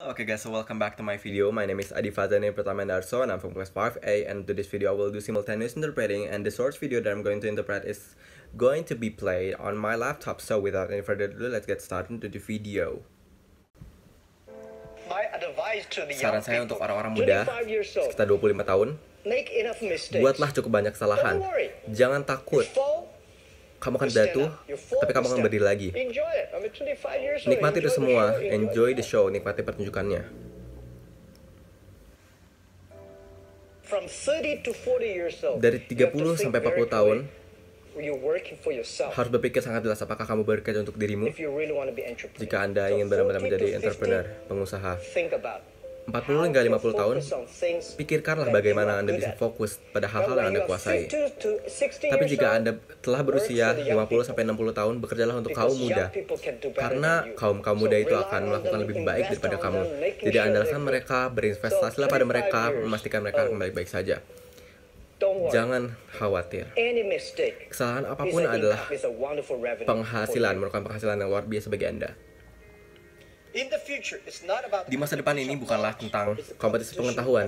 Okay guys, so welcome back to my video. My name is Adi Fazane Pratamandarso and I'm from class 5A, and to this video I will do simultaneous interpreting, and the source video that I'm going to interpret is going to be played on my laptop. So without any further ado, let's get started into the video. Saran saya untuk orang-orang muda sekitar 25 tahun, buatlah cukup banyak kesalahan. Jangan takut. Kamu akan jatuh, tapi kamu akan berdiri lagi. Nikmati itu semua, enjoy the show, nikmati pertunjukannya. Dari 30 sampai 40 tahun, harus berpikir sangat jelas apakah kamu bekerja untuk dirimu. Jika Anda ingin benar-benar menjadi entrepreneur, pengusaha, 40 hingga 50 tahun, pikirkanlah bagaimana Anda bisa fokus pada hal-hal yang Anda kuasai. Tapi jika Anda telah berusia 50-60 tahun, bekerjalah untuk kaum muda. Karena kaum muda itu akan melakukan lebih baik daripada kamu. Jadi andalkan mereka, berinvestasilah pada mereka, memastikan mereka akan baik-baik saja. Jangan khawatir. Kesalahan apapun adalah merupakan penghasilan yang luar biasa bagi Anda. Di masa depan ini bukanlah tentang kompetisi pengetahuan.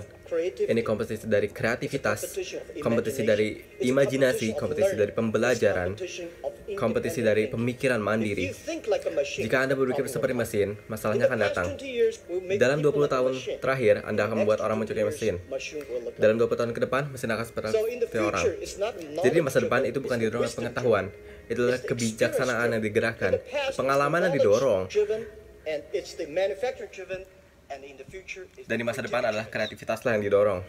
Ini kompetisi dari kreativitas, kompetisi dari imajinasi, kompetisi dari pembelajaran, kompetisi dari pemikiran mandiri. Jika Anda berpikir seperti mesin, masalahnya akan datang. Dalam 20 tahun terakhir, Anda akan membuat orang mencuri mesin. Dalam 20 tahun ke depan, mesin akan seperti orang. Jadi di masa depan itu bukan didorong oleh pengetahuan. Itu adalah kebijaksanaan yang digerakkan, pengalaman yang didorong. Dan di masa depan adalah kreativitaslah yang didorong.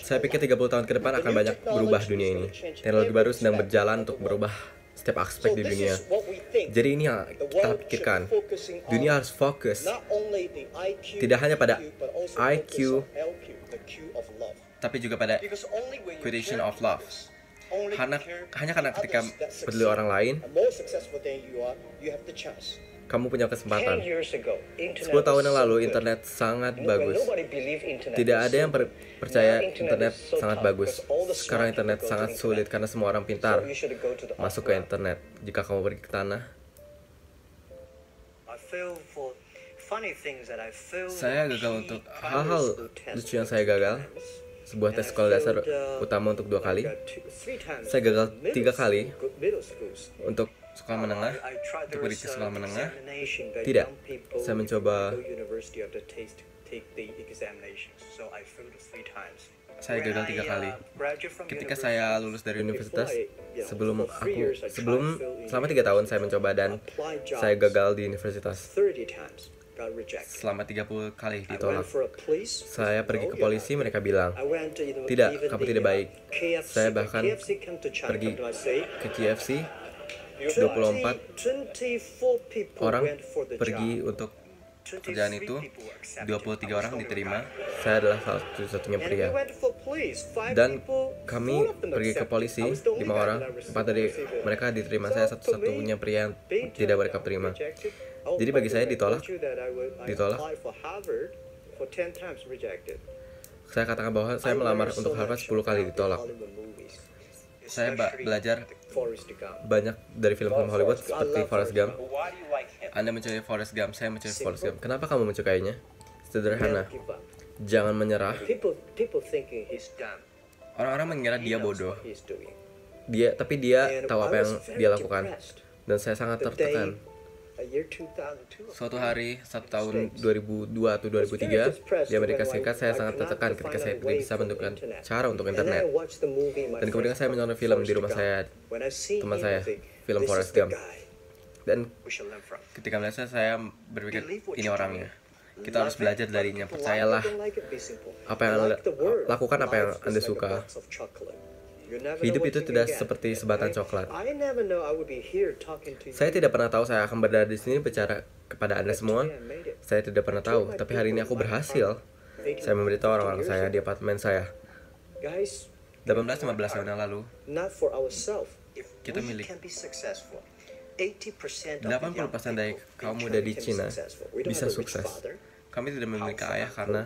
Saya pikir 30 tahun ke depan akan banyak berubah dunia ini. Teknologi baru sedang berjalan untuk berubah setiap aspek di dunia. Jadi ini yang kita pikirkan. Dunia harus fokus tidak hanya pada IQ, tapi juga pada quotation of love. Hanya karena ketika peduli orang lain, kamu punya kesempatan. 10 tahun yang lalu, internet sangat bagus. Tidak ada yang percaya internet sangat bagus. Sekarang internet sangat sulit karena semua orang pintar masuk ke internet. Jika kamu pergi ke tanah, saya gagal untuk hal-hal lucu yang saya gagal. Sebuah tes sekolah dasar utama untuk 2 kali. Saya gagal 3 kali untuk sekolah menengah, untuk berisi sekolah menengah. Tidak, saya mencoba. Saya gagal 3 kali. Ketika saya lulus dari universitas, selama 3 tahun saya mencoba dan saya gagal di universitas. Selama 30 kali ditolak. Saya pergi ke polisi, mereka bilang, tidak, kamu tidak baik. Saya bahkan pergi ke KFC, 24 orang pergi untuk pekerjaan itu, 23 orang diterima. Saya adalah satu-satunya pria. Dan kami pergi ke polisi, 5 orang, 4 dari mereka diterima. Saya satu-satunya pria yang tidak mereka terima. Jadi bagi saya ditolak. Saya katakan bahwa saya melamar untuk Harvard 10 kali ditolak. Saya belajar banyak dari film-film Hollywood seperti Forrest Gump. Anda mencari Forrest Gump, saya mencari Forrest Gump. Kenapa kamu menyukainya? Sederhana. Jangan menyerah. Orang-orang mengira dia bodoh. Tapi dia tahu apa yang dia lakukan. Dan saya sangat tertekan. Suatu hari, tahun 2002 atau 2003 di Amerika Serikat, saya sangat tertekan ketika saya tidak bisa menemukan cara untuk internet. Dan kemudian saya menonton film di rumah saya, teman saya, film Forrest Gump. Dan ketika melihat saya berpikir, ini orangnya. Kita harus belajar darinya, percayalah. Lakukan apa yang Anda suka. Hidup itu tidak seperti sebatang coklat. Saya tidak pernah tahu saya akan berada di sini bicara kepada Anda semua. Saya tidak pernah tahu, tapi hari ini aku berhasil. Saya memberitahu orang-orang saya di apartemen saya. 18-15 tahun yang lalu, kita milik 80% dari kaum muda di Cina bisa sukses. Kami tidak memiliki ayah karena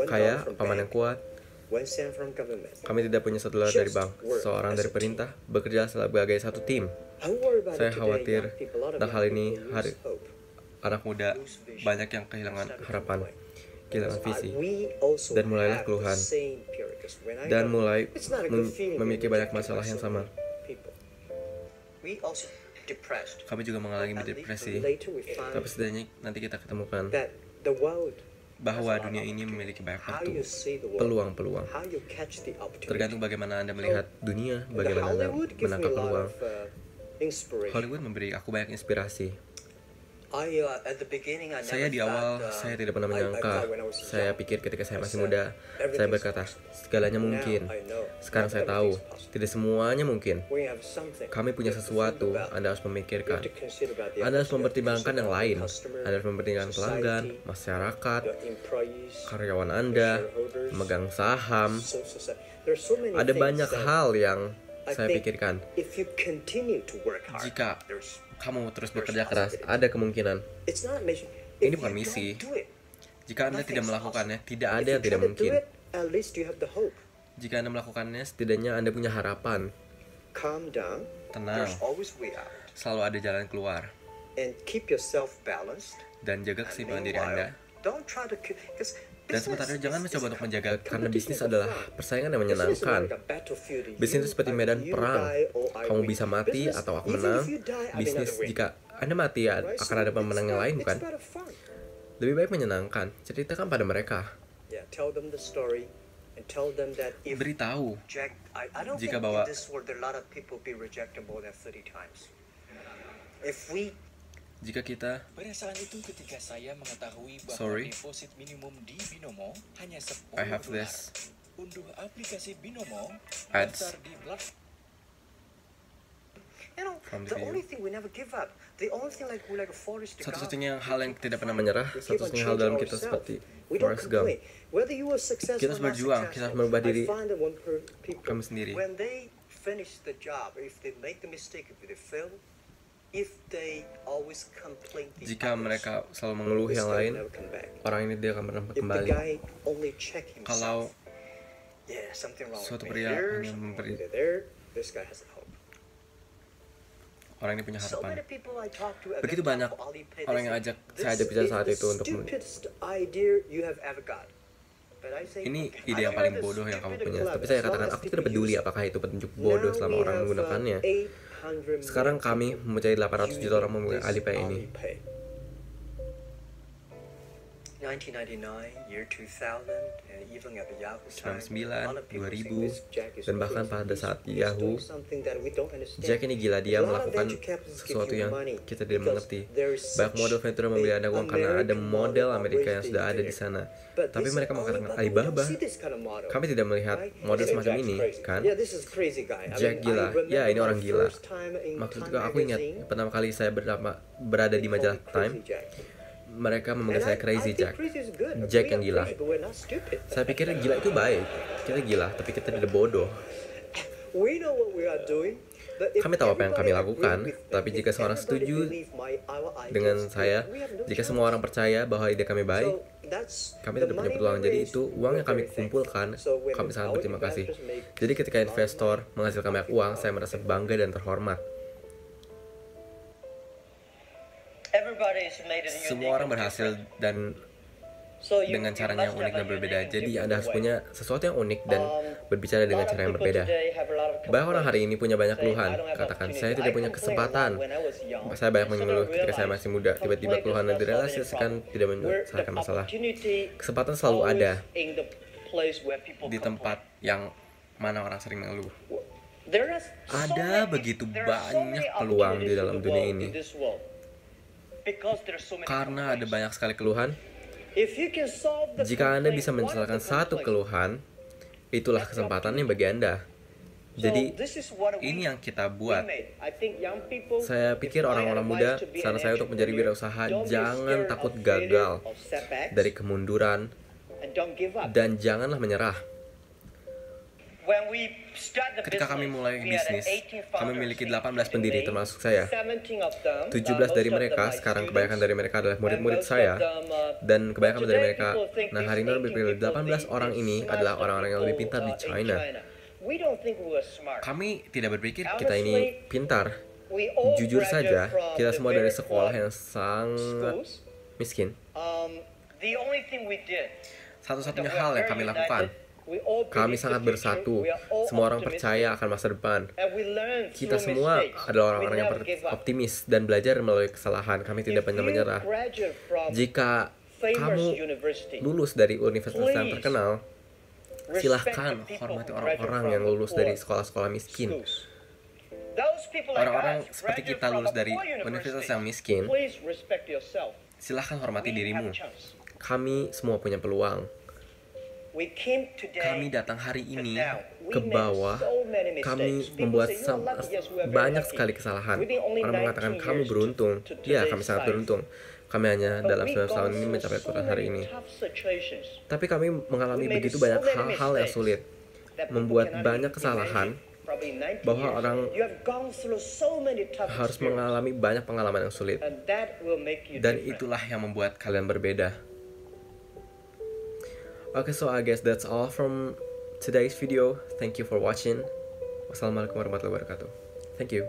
kaya, paman yang kuat. Kami tidak punya $1 dari bank, seorang dari perintah, bekerja sebagai satu tim. Saya khawatir tentang hal ini anak muda banyak yang kehilangan harapan, kehilangan visi, dan mulailah keluhan, dan mulai memiliki banyak masalah yang sama. Kami juga mengalami depresi, tapi setidaknya nanti kita ketemukan bahwa dunia ini memiliki banyak waktu, peluang-peluang. Tergantung bagaimana Anda melihat dunia, bagaimana Anda menangkap peluang. Hollywood memberi aku banyak inspirasi. Saya di awal, saya tidak pernah menyangka. Saya pikir ketika saya masih muda, saya berkata, segalanya mungkin. Sekarang saya tahu, tidak semuanya mungkin. Kami punya sesuatu, Anda harus memikirkan. Anda harus mempertimbangkan yang lain. Anda harus mempertimbangkan pelanggan, masyarakat, karyawan Anda, memegang saham. Ada banyak hal yang saya pikirkan. Jika kamu terus bekerja keras, ada kemungkinan. Ini bukan misi. Jika Anda tidak melakukannya, tidak ada yang tidak mungkin. Jika Anda melakukannya, setidaknya Anda punya harapan. Tenang, selalu ada jalan keluar. Dan jaga keseimbangan diri Anda. Dan sementara jangan mencoba untuk menjaga, karena bisnis adalah persaingan yang menyenangkan. Bisnis itu seperti medan perang. Kamu bisa mati atau aku menang. Bisnis, jika Anda mati, akan ada pemenang yang lain, bukan? Lebih baik menyenangkan. Ceritakan pada mereka. Beritahu jika bahwa jika kita perasaan itu ketika saya mengetahui bahwa deposit minimum di Binomo hanya 10 I have dolar. this Unduh aplikasi Binomo, ads daftar di from the video. Satu-satunya hal yang tidak pernah menyerah, satu-satunya hal dalam kita seperti Forrest Gump. Kita harus berjuang, kita harus merubah diri kami sendiri. Jika mereka selalu mengeluh yang lain, orang ini dia akan pernah kembali. Kalau suatu pria hanya memberi, orang ini punya harapan. Begitu banyak orang yang saya ajak bicara saat itu untuk ini ide yang paling bodoh yang kamu punya. Tapi saya katakan, aku tidak peduli apakah itu petunjuk bodoh selama orang menggunakannya. Sekarang kami mencari 800 juta orang menggunakan Alipay ini. 1999, 2000, dan bahkan pada saat Yahoo, Jack ini gila, dia melakukan sesuatu yang kita tidak mengerti. Banyak model Ventura membeli Anda uang karena ada model Amerika yang sudah ada di sana. Tapi mereka mengatakan Alibaba. Kami tidak melihat model semacam ini, kan? Jack gila, ya ini orang gila. Maksudnya aku ingat pertama kali saya berada di majalah Time, mereka memanggil saya Crazy Jack. Jack yang gila. Saya pikir gila itu baik. Kita gila, tapi kita tidak bodoh. Kami tahu apa yang kami lakukan, tapi jika seorang setuju dengan saya, jika semua orang percaya bahwa ide kami baik, kami tidak punya peluang. Jadi itu uang yang kami kumpulkan, kami sangat berterima kasih. Jadi ketika investor menghasilkan banyak uang, saya merasa bangga dan terhormat. Semua orang berhasil dan dengan caranya yang unik dan berbeda. Jadi Anda harus punya sesuatu yang unik dan berbicara dengan cara yang berbeda. Banyak orang hari ini punya banyak keluhan. Katakan, saya tidak punya kesempatan. Saya banyak mengeluh ketika saya masih muda. Tiba-tiba keluhan yang direalisasikan tidak menyelesaikan masalah. Kesempatan selalu ada di tempat yang mana orang sering mengeluh. Ada begitu banyak peluang di dalam dunia ini. Karena ada banyak sekali keluhan, jika Anda bisa menyelesaikan satu keluhan, itulah kesempatannya bagi Anda. Jadi, ini yang kita buat. Saya pikir orang-orang muda, saran saya untuk menjadi wirausaha, jangan takut gagal dari kemunduran, dan janganlah menyerah. Ketika kami mulai bisnis, kami memiliki 18 pendiri termasuk saya. 17 dari mereka, sekarang kebanyakan dari mereka adalah murid-murid saya. Dan kebanyakan dari mereka, nah hari ini berpikir 18 orang ini adalah orang-orang yang lebih pintar di China. Kami tidak berpikir kita ini pintar. Jujur saja, kita semua dari sekolah yang sangat miskin. Satu-satunya hal yang kami lakukan, kami sangat bersatu. Semua orang percaya akan masa depan. Kita semua adalah orang-orang yang optimis dan belajar melalui kesalahan. Kami tidak pernah menyerah. Jika kamu lulus dari universitas yang terkenal, silahkan hormati orang-orang yang lulus dari sekolah-sekolah miskin. Orang-orang seperti kita lulus dari universitas yang miskin, silahkan hormati dirimu. Kami semua punya peluang. Kami datang hari ini ke bawah. Kami membuat banyak sekali kesalahan. Orang mengatakan kamu beruntung. Ya, kami sangat beruntung. Kami hanya dalam 9 tahun ini mencapai ukuran hari ini. Tapi kami mengalami begitu banyak hal-hal yang sulit. Membuat banyak kesalahan, bahwa orang harus mengalami banyak pengalaman yang sulit. Dan itulah yang membuat kalian berbeda. Okay, so I guess that's all from today's video. Thank you for watching. Wassalamualaikum warahmatullahi wabarakatuh. Thank you.